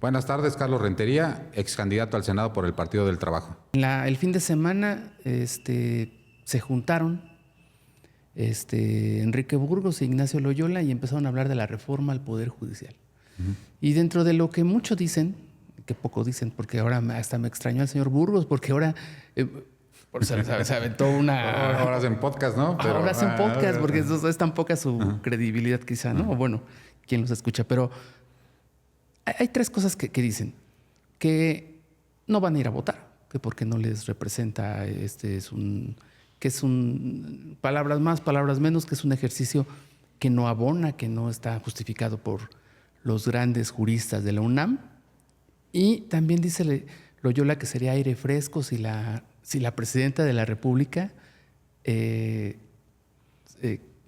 Buenas tardes, Carlos Rentería, ex candidato al Senado por el Partido del Trabajo. El fin de semana se juntaron Enrique Burgos e Ignacio Loyola y empezaron a hablar de la reforma al Poder Judicial. Y dentro de lo que muchos dicen, que poco dicen, porque ahora hasta me extrañó al señor Burgos, porque ahora se aventó una... Ahora hacen podcast, ¿no? Pero, ahora hacen podcast, porque es tan poca su credibilidad quizá, ¿no? O bueno, quien los escucha. Pero hay tres cosas que dicen. Que no van a ir a votar, que porque no les representa, palabras más, palabras menos, que es un ejercicio que no abona, que no está justificado por los grandes juristas de la UNAM. Y también dice Loyola que sería aire fresco si la presidenta de la República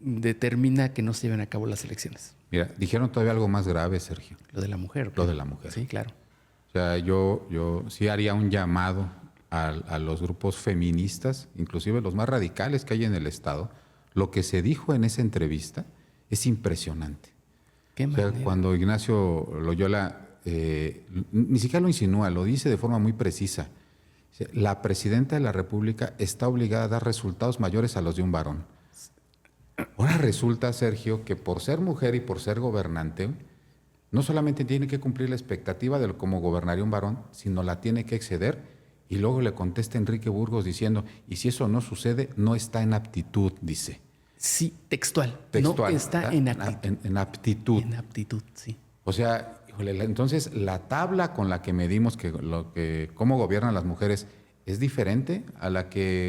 determina que no se lleven a cabo las elecciones. Mira, dijeron todavía algo más grave, Sergio. Lo de la mujer. Lo de la mujer. Sí, claro. O sea, yo sí haría un llamado a los grupos feministas, inclusive los más radicales que hay en el Estado. Lo que se dijo en esa entrevista es impresionante. ¿Qué manera? Cuando Ignacio Loyola ni siquiera lo insinúa, lo dice de forma muy precisa. La presidenta de la República está obligada a dar resultados mayores a los de un varón. Ahora resulta, Sergio, que por ser mujer y por ser gobernante, no solamente tiene que cumplir la expectativa de cómo gobernaría un varón, sino la tiene que exceder. Y luego le contesta Enrique Burgos diciendo, y si eso no sucede, no está en aptitud, dice. Sí, textual. No está en aptitud. En aptitud. En aptitud, sí. O sea, entonces la tabla con la que medimos cómo gobiernan las mujeres es diferente a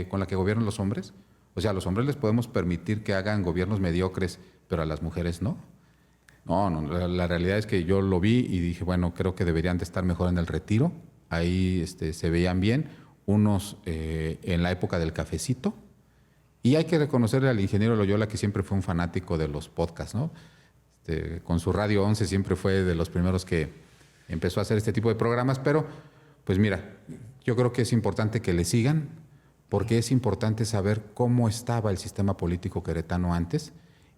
con la que gobiernan los hombres. O sea, a los hombres les podemos permitir que hagan gobiernos mediocres, pero a las mujeres no. No, la realidad es que yo lo vi y dije, bueno, creo que deberían de estar mejor en el retiro. Ahí se veían bien, unos en la época del cafecito. Y hay que reconocerle al ingeniero Loyola que siempre fue un fanático de los podcasts, ¿no? Con su Radio 11 siempre fue de los primeros que empezó a hacer este tipo de programas, pero pues mira, yo creo que es importante que le sigan, porque es importante saber cómo estaba el sistema político queretano antes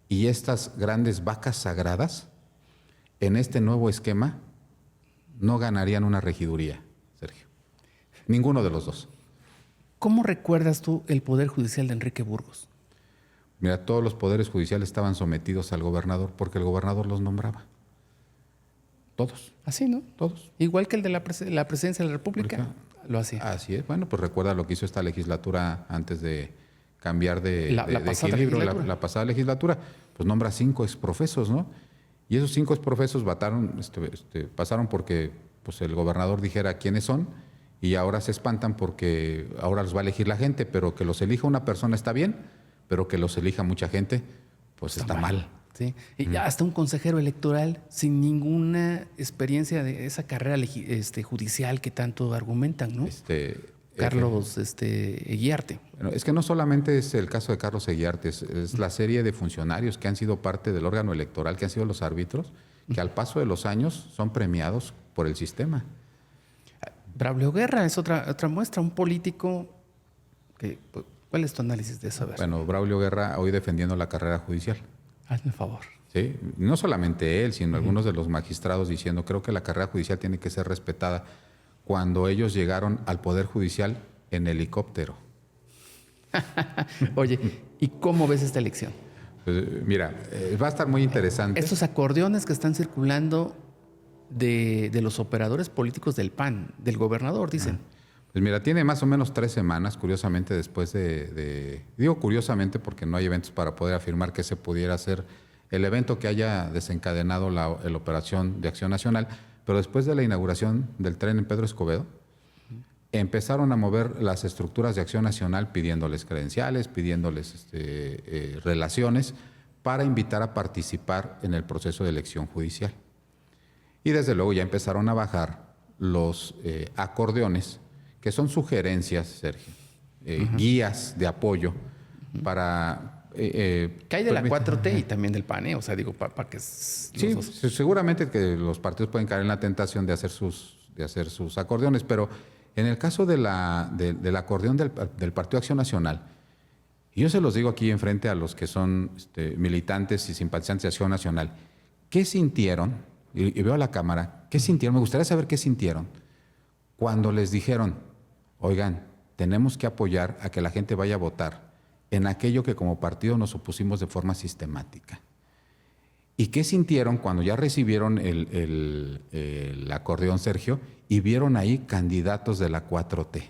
y estas grandes vacas sagradas en este nuevo esquema no ganarían una regiduría, Sergio. Ninguno de los dos. ¿Cómo recuerdas tú el Poder Judicial de Enrique Burgos? Mira, todos los poderes judiciales estaban sometidos al gobernador porque el gobernador los nombraba. Todos. Así, ¿no? Todos. Igual que el de la presidencia de la República lo hacía. Así es. Bueno, pues recuerda lo que hizo esta legislatura antes de cambiar de pasada equilibrio. legislatura. La pasada legislatura, pues nombra 5 exprofesos, ¿no? Y esos 5 exprofesos pasaron porque pues, el gobernador dijera quiénes son y ahora se espantan porque ahora los va a elegir la gente, pero que los elija una persona está bien, pero que los elija mucha gente, pues está mal. Sí. Y hasta un consejero electoral sin ninguna experiencia de esa carrera judicial que tanto argumentan, ¿no? Carlos Eguiarte. Bueno, es que no solamente es el caso de Carlos Eguiarte, es la serie de funcionarios que han sido parte del órgano electoral, que han sido los árbitros, que al paso de los años son premiados por el sistema. Braulio Guerra es otra muestra, un político que... ¿Cuál es tu análisis de eso? Bueno, Braulio Guerra hoy defendiendo la carrera judicial. Hazme favor. Sí, no solamente él, sino algunos de los magistrados diciendo, creo que la carrera judicial tiene que ser respetada, cuando ellos llegaron al Poder Judicial en helicóptero. Oye, ¿y cómo ves esta elección? Pues, mira, va a estar muy interesante. Estos acordeones que están circulando de los operadores políticos del PAN, del gobernador, dicen. Pues mira, tiene más o menos 3 semanas, curiosamente, después digo curiosamente porque no hay eventos para poder afirmar que se pudiera hacer el evento que haya desencadenado la operación de Acción Nacional, pero después de la inauguración del tren en Pedro Escobedo, empezaron a mover las estructuras de Acción Nacional pidiéndoles credenciales, pidiéndoles relaciones para invitar a participar en el proceso de elección judicial. Y desde luego ya empezaron a bajar los acordeones, que son sugerencias, Sergio, guías de apoyo para... que hay de la 4T y también del PAN, o sea, digo, para que... Sí, seguramente que los partidos pueden caer en la tentación de hacer sus acordeones, pero en el caso del acordeón del Partido Acción Nacional, y yo se los digo aquí enfrente a los que son militantes y simpatizantes de Acción Nacional, ¿qué sintieron? Y veo a la cámara, ¿Qué sintieron? Me gustaría saber qué sintieron cuando les dijeron, oigan, tenemos que apoyar a que la gente vaya a votar en aquello que como partido nos opusimos de forma sistemática. ¿Y qué sintieron cuando ya recibieron el acordeón, Sergio, y vieron ahí candidatos de la 4T?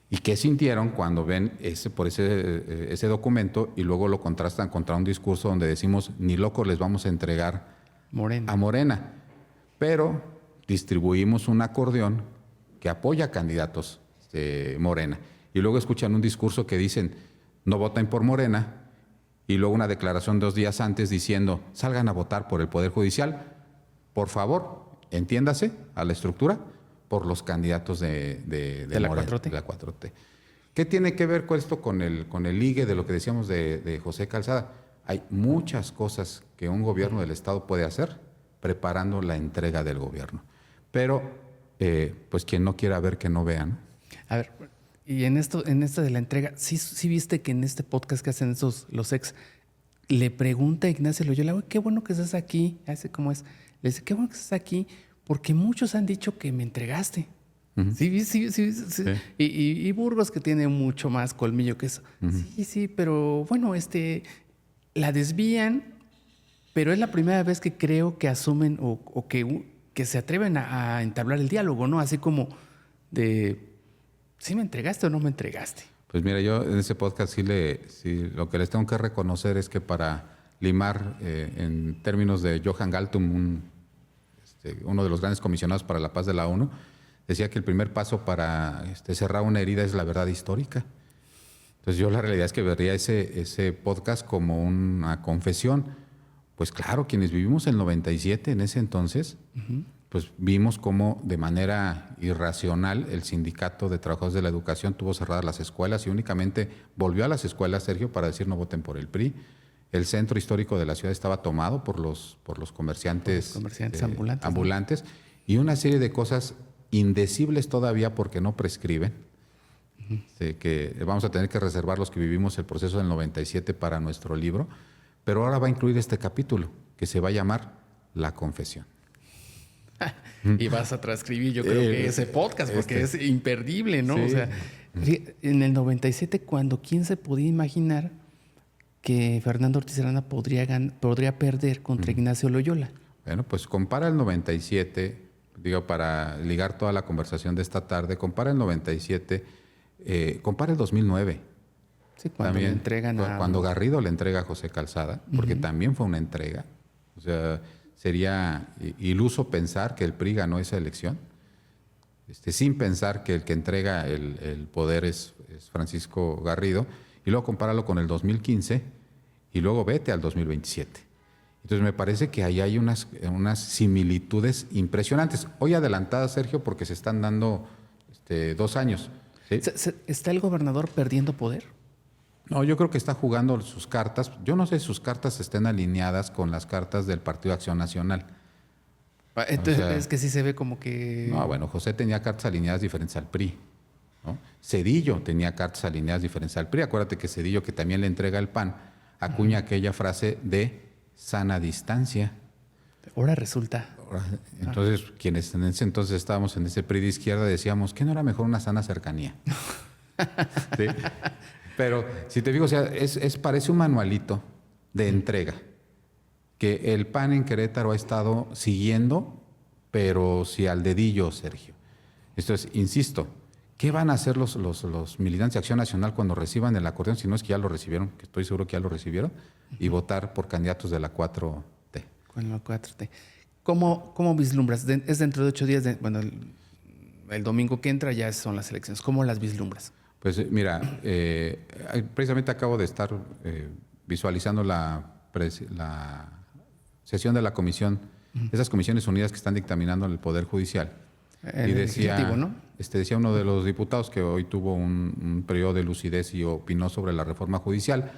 ¿Y qué sintieron cuando ven ese documento y luego lo contrastan contra un discurso donde decimos, ni locos les vamos a entregar a Morena? Pero distribuimos un acordeón que apoya a candidatos de Morena. Y luego escuchan un discurso que dicen, no voten por Morena, y luego una declaración 2 días antes diciendo, salgan a votar por el Poder Judicial, por favor, entiéndase a la estructura, por los candidatos de la Morena, 4T. de la 4T. ¿Qué tiene que ver con esto con el ligue de lo que decíamos de José Calzada? Hay muchas cosas que un gobierno del Estado puede hacer preparando la entrega del gobierno. Pero, pues quien no quiera ver, que no vea, ¿no? A ver, y en esto de la entrega, sí viste que en este podcast que hacen los ex, le pregunta a Ignacio Loyola, qué bueno que estás aquí, hace como es, le dice, qué bueno que estás aquí, porque muchos han dicho que me entregaste. Uh-huh. Sí. Y Burgos, que tiene mucho más colmillo que eso. Uh-huh. Sí, pero bueno, la desvían, pero es la primera vez que creo que asumen o que se atreven a entablar el diálogo, ¿no? Así como de, ¿sí me entregaste o no me entregaste? Pues mira, yo en ese podcast sí lo que les tengo que reconocer es que para limar, en términos de Johan Galtung, uno de los grandes comisionados para la paz de la ONU, decía que el primer paso para cerrar una herida es la verdad histórica. Entonces yo la realidad es que vería ese podcast como una confesión. Pues claro, quienes vivimos el 97 en ese entonces, uh-huh, pues vimos cómo de manera irracional el Sindicato de Trabajadores de la Educación tuvo cerradas las escuelas y únicamente volvió a las escuelas, Sergio, para decir no voten por el PRI. El centro histórico de la ciudad estaba tomado por los comerciantes, ambulantes, ¿no? Y una serie de cosas indecibles todavía porque no prescriben. Uh-huh. Que vamos a tener que reservar los que vivimos el proceso del 97 para nuestro libro, pero ahora va a incluir este capítulo que se va a llamar La Confesión. Y vas a transcribir, yo creo que ese podcast, porque es imperdible, ¿no? Sí. O sea, en el 97, cuando quién se podía imaginar que Fernando Ortiz Arana podría perder contra Ignacio Loyola. Bueno, pues compara el 97, digo, para ligar toda la conversación de esta tarde, compara el 97, compara el 2009. Sí, cuando también, le entregan cuando Garrido le entrega a José Calzada, porque uh-huh, también fue una entrega. O sea, sería iluso pensar que el PRI ganó esa elección, sin pensar que el que entrega el poder es Francisco Garrido. Y luego compáralo con el 2015 y luego vete al 2027. Entonces me parece que ahí hay unas similitudes impresionantes. Hoy adelantadas, Sergio, porque se están dando 2 años. ¿Sí? ¿Está el gobernador perdiendo poder? No, yo creo que está jugando sus cartas. Yo no sé si sus cartas estén alineadas con las cartas del Partido Acción Nacional. Entonces, es que sí se ve como que... No, bueno, José tenía cartas alineadas diferentes al PRI. ¿No? Cedillo tenía cartas alineadas diferentes al PRI. Acuérdate que Cedillo, que también le entrega el PAN, acuña aquella frase de sana distancia. Ahora resulta. Entonces, quienes en ese entonces estábamos en ese PRI de izquierda decíamos, ¿qué no era mejor una sana cercanía? ¿Sí? Pero, si te digo, o sea, parece un manualito de entrega que el PAN en Querétaro ha estado siguiendo, pero sí al dedillo, Sergio. Esto es, insisto, ¿qué van a hacer los militantes de Acción Nacional cuando reciban el acordeón? Si no es que ya lo recibieron, que estoy seguro que ya lo recibieron, y votar por candidatos de la 4T. Con la 4T. ¿Cómo vislumbras? Es dentro de 8 días, bueno, el domingo que entra ya son las elecciones. ¿Cómo las vislumbras? Pues mira, precisamente acabo de estar visualizando la sesión de la comisión, esas comisiones unidas que están dictaminando en el Poder Judicial. Y decía, ¿no? Decía uno de los diputados que hoy tuvo un periodo de lucidez y opinó sobre la reforma judicial.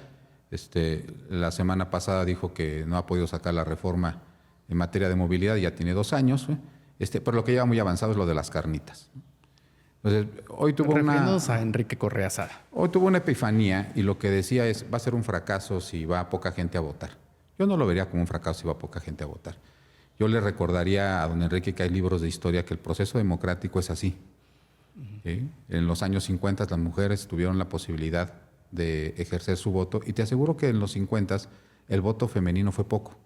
La semana pasada dijo que no ha podido sacar la reforma en materia de movilidad, ya tiene 2 años, pero lo que lleva muy avanzado es lo de las carnitas. Entonces, hoy tuvo a Enrique Correa Sada. Hoy tuvo una epifanía y lo que decía es, va a ser un fracaso si va poca gente a votar. Yo no lo vería como un fracaso si va poca gente a votar. yo le recordaría a don Enrique que hay libros de historia que el proceso democrático es así. ¿Sí? En los años 50 las mujeres tuvieron la posibilidad de ejercer su voto y te aseguro que en los 50 el voto femenino fue poco.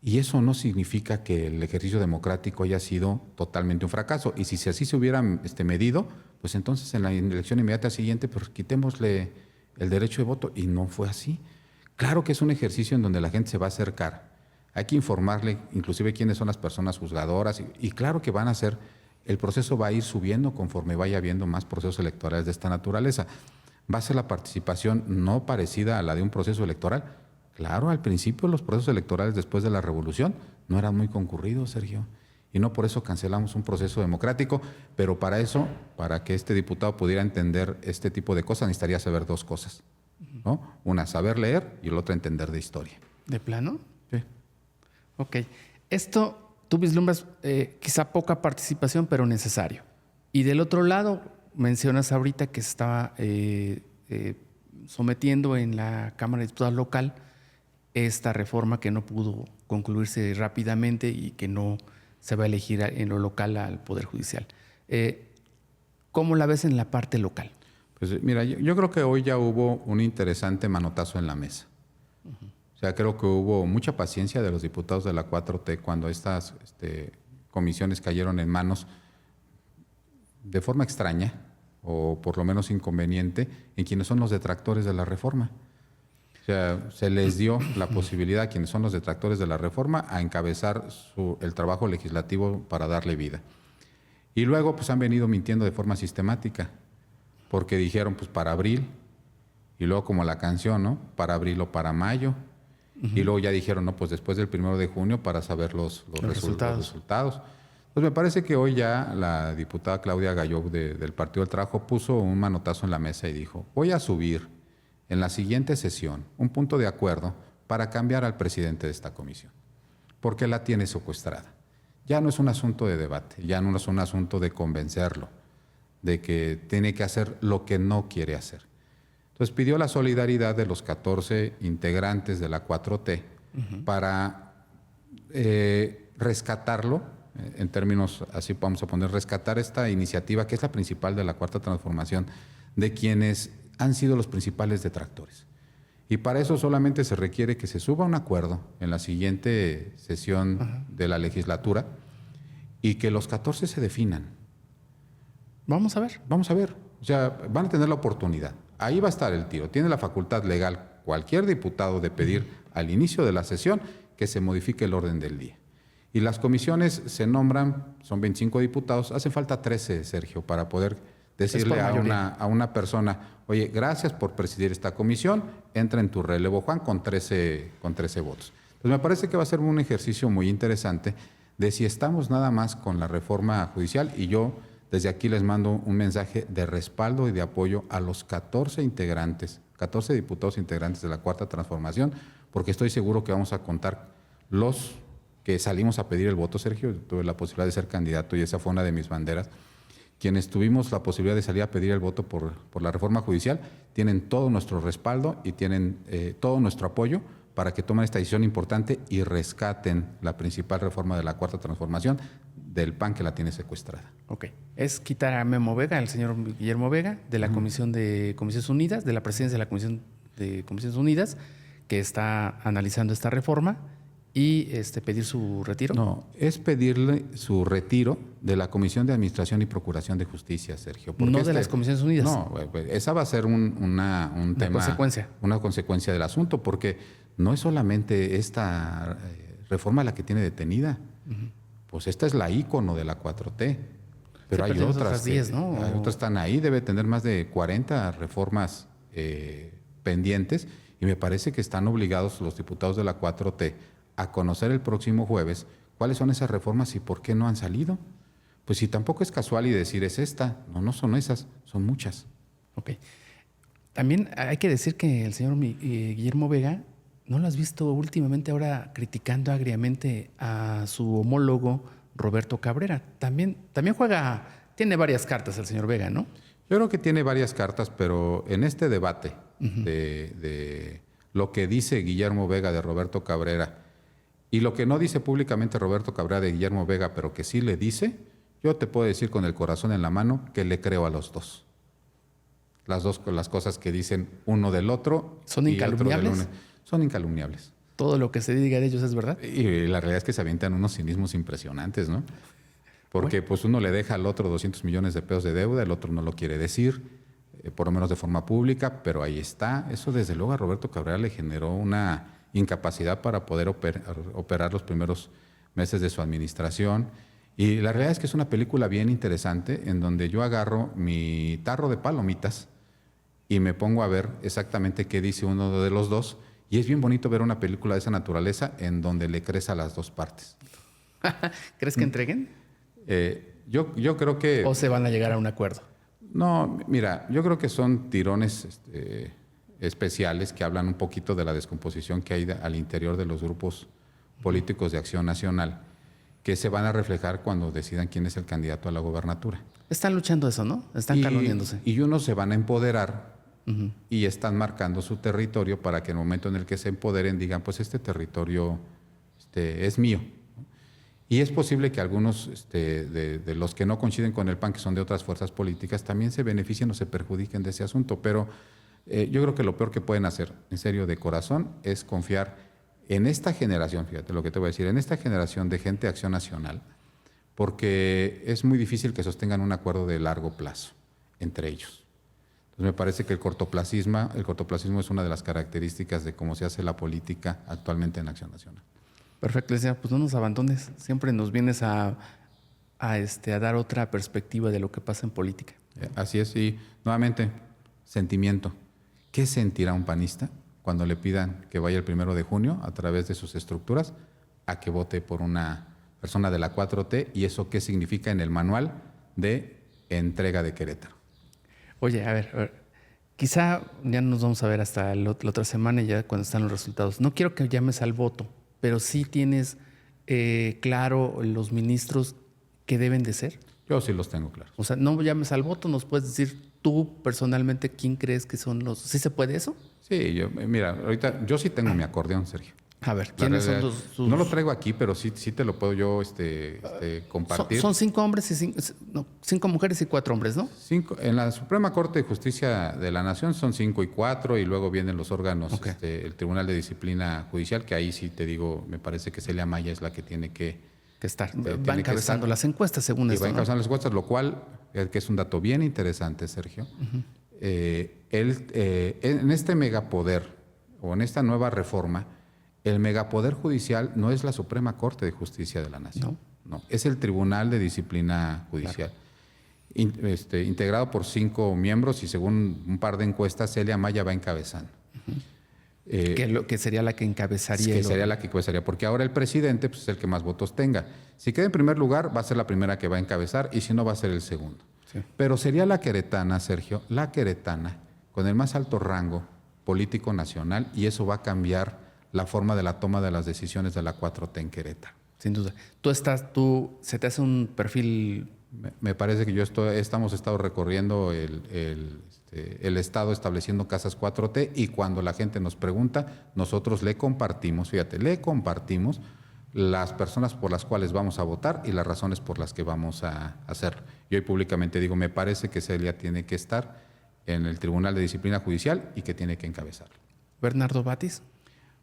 Y eso no significa que el ejercicio democrático haya sido totalmente un fracaso. Y si así se hubiera medido, pues entonces en la elección inmediata siguiente, pues quitémosle el derecho de voto. Y no fue así. Claro que es un ejercicio en donde la gente se va a acercar. Hay que informarle inclusive quiénes son las personas juzgadoras. Y claro que van a ser, el proceso va a ir subiendo conforme vaya habiendo más procesos electorales de esta naturaleza. Va a ser la participación no parecida a la de un proceso electoral. Claro, al principio los procesos electorales después de la revolución no eran muy concurridos, Sergio. Y no por eso cancelamos un proceso democrático, pero para eso, para que este diputado pudiera entender este tipo de cosas, necesitaría saber dos cosas, ¿no? Una, saber leer y la otra, entender de historia. ¿De plano? Sí. Ok. Esto, tú vislumbras quizá poca participación, pero necesario. Y del otro lado, mencionas ahorita que se estaba sometiendo en la Cámara de Diputados local esta reforma que no pudo concluirse rápidamente y que no se va a elegir en lo local al Poder Judicial. ¿Cómo la ves en la parte local? Pues mira, yo creo que hoy ya hubo un interesante manotazo en la mesa. O sea, creo que hubo mucha paciencia de los diputados de la 4T cuando estas comisiones cayeron en manos de forma extraña, o por lo menos inconveniente, en quienes son los detractores de la reforma. O sea, se les dio la posibilidad a quienes son los detractores de la reforma a encabezar el trabajo legislativo para darle vida. Y luego pues han venido mintiendo de forma sistemática, porque dijeron pues para abril, y luego como la canción, ¿no? Para abril o para mayo, y luego ya dijeron, no, pues después del 1 de junio para saber los resultados. Pues me parece que hoy ya la diputada Claudia Gayó del Partido del Trabajo puso un manotazo en la mesa y dijo, voy a subir en la siguiente sesión un punto de acuerdo para cambiar al presidente de esta comisión, porque la tiene secuestrada. Ya no es un asunto de debate, ya no es un asunto de convencerlo de que tiene que hacer lo que no quiere hacer. Entonces pidió la solidaridad de los 14 integrantes de la 4T para rescatarlo, en términos así vamos a poner, rescatar esta iniciativa que es la principal de la Cuarta Transformación, de quienes han sido los principales detractores. Y para eso solamente se requiere que se suba un acuerdo en la siguiente sesión de la legislatura y que los 14 se definan. Vamos a ver. Vamos a ver. O sea, van a tener la oportunidad. Ahí va a estar el tiro. Tiene la facultad legal cualquier diputado de pedir al inicio de la sesión que se modifique el orden del día. Y las comisiones se nombran, son 25 diputados, hace falta 13, Sergio, para poder decirle a una persona, oye, gracias por presidir esta comisión, entra en tu relevo, Juan, con 13 votos. Pues me parece que va a ser un ejercicio muy interesante de si estamos nada más con la reforma judicial, y yo desde aquí les mando un mensaje de respaldo y de apoyo a los 14 diputados integrantes de la Cuarta Transformación, porque estoy seguro que vamos a contar los que salimos a pedir el voto, Sergio. Tuve la posibilidad de ser candidato y esa fue una de mis banderas. Quienes tuvimos la posibilidad de salir a pedir el voto por la reforma judicial tienen todo nuestro respaldo y tienen todo nuestro apoyo para que tomen esta decisión importante y rescaten la principal reforma de la Cuarta Transformación del PAN, que la tiene secuestrada. Ok. Es quitar a Memo Vega, al señor Guillermo Vega, de la Comisión de Comisiones Unidas, de la presidencia de la Comisión de Comisiones Unidas, que está analizando esta reforma, y pedir su retiro. No, es pedirle su retiro de la Comisión de Administración y Procuración de Justicia, Sergio. No de las Comisiones Unidas. No, esa va a ser un tema, una consecuencia del asunto, porque no es solamente esta reforma la que tiene detenida. Pues esta es la ícono de la 4T. Pero hay otras 10, ¿no? Hay otras que están ahí, debe tener más de 40 reformas pendientes, y me parece que están obligados los diputados de la 4T a conocer el próximo jueves cuáles son esas reformas y por qué no han salido. Pues si tampoco es casual y decir es esta, no son esas, son muchas. Ok. También hay que decir que el señor Guillermo Vega, ¿no lo has visto últimamente ahora criticando agriamente a su homólogo Roberto Cabrera? También tiene varias cartas el señor Vega, ¿no? Yo creo que tiene varias cartas, pero en este debate de lo que dice Guillermo Vega de Roberto Cabrera Y lo que no dice públicamente Roberto Cabrera de Guillermo Vega, pero que sí le dice, yo te puedo decir con el corazón en la mano que le creo a los dos. Las cosas que dicen uno del otro. ¿Son incalumniables? Son incalumniables. Todo lo que se diga de ellos es verdad. Y la realidad es que se avientan unos cinismos impresionantes, ¿no? Porque pues uno le deja al otro 200 millones de pesos de deuda, el otro no lo quiere decir, por lo menos de forma pública, pero ahí está. Eso desde luego a Roberto Cabrera le generó una incapacidad para poder operar los primeros meses de su administración. Y la realidad es que es una película bien interesante en donde yo agarro mi tarro de palomitas y me pongo a ver exactamente qué dice uno de los dos. Y es bien bonito ver una película de esa naturaleza en donde le crees a las dos partes. ¿Crees que entreguen? Yo creo que... ¿O se van a llegar a un acuerdo? No, mira, yo creo que son tirones especiales que hablan un poquito de la descomposición que hay al interior de los grupos políticos de Acción Nacional, que se van a reflejar cuando decidan quién es el candidato a la gobernatura. Están luchando eso, ¿no? Están caloniándose. Y unos se van a empoderar y están marcando su territorio para que en el momento en el que se empoderen digan, pues este territorio es mío. Y es posible que algunos de los que no coinciden con el PAN, que son de otras fuerzas políticas, también se beneficien o se perjudiquen de ese asunto. Pero yo creo que lo peor que pueden hacer, en serio, de corazón, es confiar en esta generación, fíjate lo que te voy a decir, en esta generación de gente de Acción Nacional, porque es muy difícil que sostengan un acuerdo de largo plazo entre ellos. Entonces me parece que el cortoplacismo es una de las características de cómo se hace la política actualmente en Acción Nacional. Perfecto, decía, pues no nos abandones, siempre nos vienes a dar otra perspectiva de lo que pasa en política. Así es, y nuevamente, sentimiento. ¿Qué sentirá un panista cuando le pidan que vaya el 1 de junio a través de sus estructuras a que vote por una persona de la 4T? ¿Y eso qué significa en el manual de entrega de Querétaro? Oye, a ver, quizá ya nos vamos a ver hasta la otra semana ya cuando están los resultados. No quiero que llames al voto, pero sí tienes claro los ministros que deben de ser. Yo sí los tengo claros. O sea, no llames al voto, nos puedes decir tú personalmente quién crees que son los... ¿Sí se puede eso? Sí, mira, ahorita yo sí tengo mi acordeón, Sergio. A ver, ¿quiénes son sus...? No lo traigo aquí, pero sí te lo puedo yo compartir. Son 5 hombres y 5 mujeres y 4 hombres, ¿no? 5, en la Suprema Corte de Justicia de la Nación son 5 y 4, y luego vienen los órganos, Okay. El Tribunal de Disciplina Judicial, que ahí sí te digo, me parece que Celia Maya es la que tiene que estar. tiene Va que encabezando estar. las encuestas, según Y esto, va ¿no? encabezando las encuestas, lo cual, que es un dato bien interesante, Sergio. En este megapoder, o en esta nueva reforma, el megapoder judicial no es la Suprema Corte de Justicia de la Nación. No, es el Tribunal de Disciplina Judicial. Claro. Integrado por 5 miembros y según un par de encuestas, Celia Maya va encabezando. Que sería la que encabezaría. Que sería la que encabezaría, porque ahora el presidente pues, es el que más votos tenga. Si queda en primer lugar, va a ser la primera que va a encabezar, y si no, va a ser el segundo. Sí. Pero sería la queretana, Sergio, la queretana, con el más alto rango político nacional, y eso va a cambiar la forma de la toma de las decisiones de la 4T en Querétaro. Sin duda. ¿Se te hace un perfil? Me parece que hemos estado recorriendo el Estado estableciendo casas 4T, y cuando la gente nos pregunta, nosotros le compartimos las personas por las cuales vamos a votar y las razones por las que vamos a hacerlo. Y hoy públicamente digo, me parece que Celia tiene que estar en el Tribunal de Disciplina Judicial y que tiene que encabezarlo. ¿Bernardo Batis?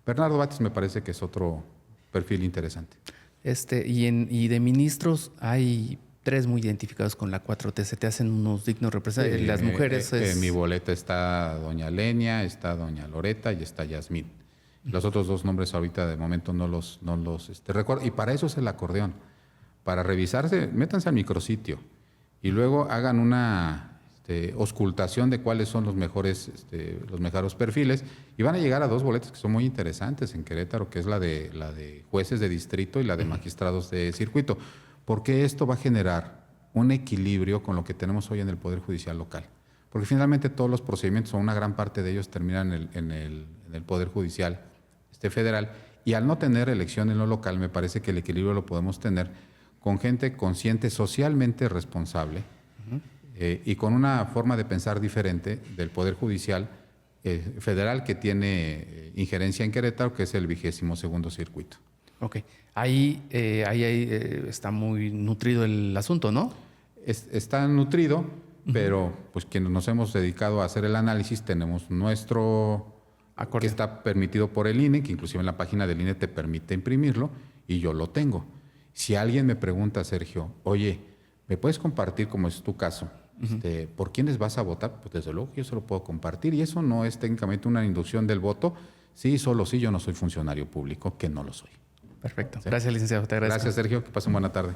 Bernardo Batis me parece que es otro perfil interesante. Y de ministros hay 3 muy identificados con la 4T. Se te hacen unos dignos representantes. Las mujeres En mi boleta está doña Lenia, está doña Loreta y está Yasmín. Los otros 2 nombres ahorita de momento no los recuerdo. Y para eso es el acordeón. Para revisarse, métanse al micrositio y luego hagan una auscultación de cuáles son los mejores perfiles, y van a llegar a 2 boletas que son muy interesantes en Querétaro, que es la de jueces de distrito y la de magistrados de circuito, porque esto va a generar un equilibrio con lo que tenemos hoy en el Poder Judicial local. Porque finalmente todos los procedimientos, o una gran parte de ellos, terminan en el Poder Judicial federal, y al no tener elección en lo local, me parece que el equilibrio lo podemos tener con gente consciente, socialmente responsable, y con una forma de pensar diferente del Poder Judicial federal, que tiene injerencia en Querétaro, que es el 22º circuito. Ok. Ahí está muy nutrido el asunto, ¿no? Está nutrido, pero pues quienes nos hemos dedicado a hacer el análisis tenemos nuestro Acorde. que está permitido por el INE, que inclusive en la página del INE te permite imprimirlo y yo lo tengo. Si alguien me pregunta, Sergio, oye, ¿me puedes compartir, como es tu caso, por quiénes vas a votar? Pues desde luego que yo se lo puedo compartir y eso no es técnicamente una inducción del voto. Sí, solo sí, yo no soy funcionario público, que no lo soy. Perfecto. ¿Sí? Gracias, licenciado. Te agradezco. Gracias, Sergio. Que pasen buena tarde.